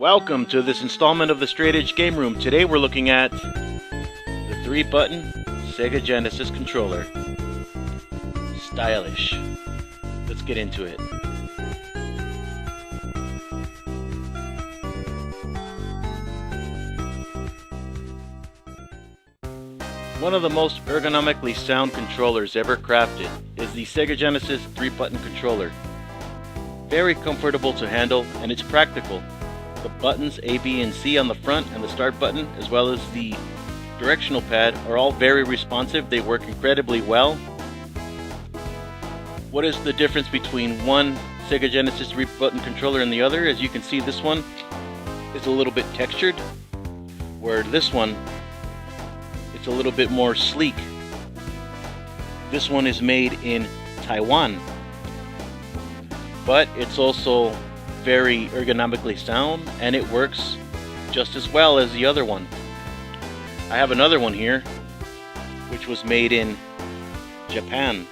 Welcome to this installment of the Straight Edge Game Room. Today we're looking at the 3-button Sega Genesis controller. Stylish. Let's get into it. One of the most ergonomically sound controllers ever crafted is the Sega Genesis 3-button controller. Very comfortable to handle, and it's practical. The buttons A, B, and C on the front and the start button, as well as the directional pad, are all very responsive. They work incredibly well. What is the difference between one Sega Genesis 3-button controller and the other? As you can see, this one is a little bit textured, where this one, it's a little bit more sleek. This one is made in Taiwan, but it's also very ergonomically sound, and it works just as well as the other one. I have another one here, which was made in Japan.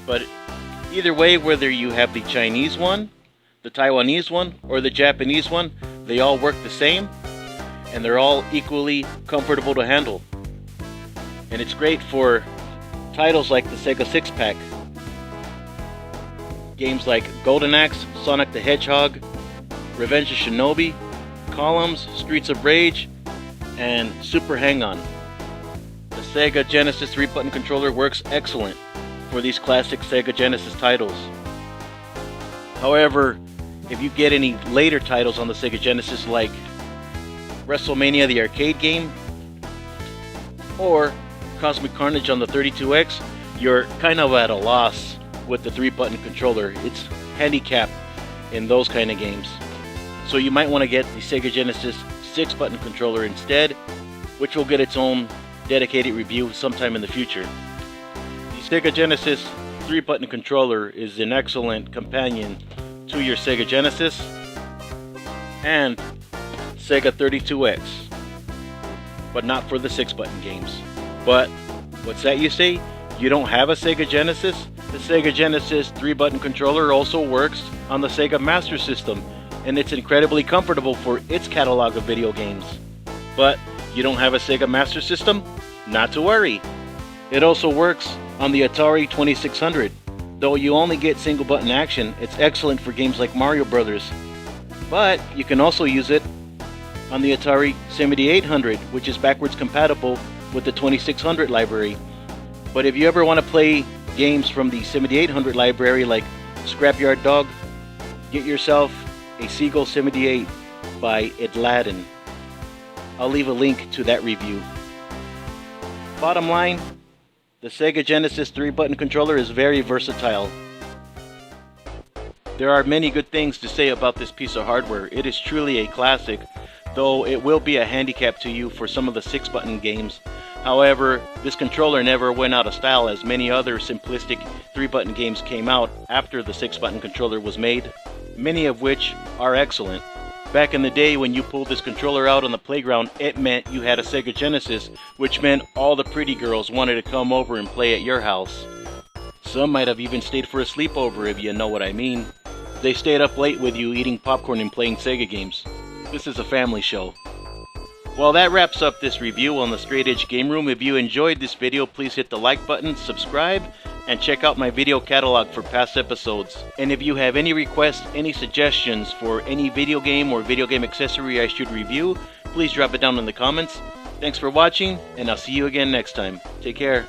But either way, whether you have the Chinese one, the Taiwanese one, or the Japanese one, they all work the same, and they're all equally comfortable to handle. And it's great for titles like the Sega 6-pack. Games like Golden Axe, Sonic the Hedgehog, Revenge of Shinobi, Columns, Streets of Rage, and Super Hang-On. The Sega Genesis 3-button controller works excellent for these classic Sega Genesis titles. However, if you get any later titles on the Sega Genesis like WrestleMania the arcade game or Cosmic Carnage on the 32X, you're kind of at a loss with the 3-button controller. It's handicapped in those kind of games. So you might want to get the Sega Genesis 6-button controller instead, which will get its own dedicated review sometime in the future. The Sega Genesis 3-button controller is an excellent companion to your Sega Genesis and Sega 32X, but not for the 6-button games. But what's that you say? You don't have a Sega Genesis? The Sega Genesis 3-button controller also works on the Sega Master System, and it's incredibly comfortable for its catalog of video games. But you don't have a Sega Master System? Not to worry. It also works on the Atari 2600. Though you only get single-button action, it's excellent for games like Mario Brothers. But you can also use it on the Atari 7800, which is backwards compatible with the 2600 library. But if you ever want to play games from the 7800 library like Scrapyard Dog, get yourself a Seagull 78 by Edladden. I'll leave a link to that review. Bottom line, the Sega Genesis 3-button controller is very versatile. There are many good things to say about this piece of hardware. It is truly a classic, though it will be a handicap to you for some of the 6-button games. However, this controller never went out of style, as many other simplistic 3-button games came out after the 6-button controller was made, many of which are excellent. Back in the day when you pulled this controller out on the playground, it meant you had a Sega Genesis, which meant all the pretty girls wanted to come over and play at your house. Some might have even stayed for a sleepover, if you know what I mean. They stayed up late with you eating popcorn and playing Sega games. This is a family show. Well, that wraps up this review on the Straight Edge Game Room. If you enjoyed this video, please hit the like button, subscribe, and check out my video catalog for past episodes. And if you have any requests, any suggestions for any video game or video game accessory I should review, please drop it down in the comments. Thanks for watching, and I'll see you again next time. Take care.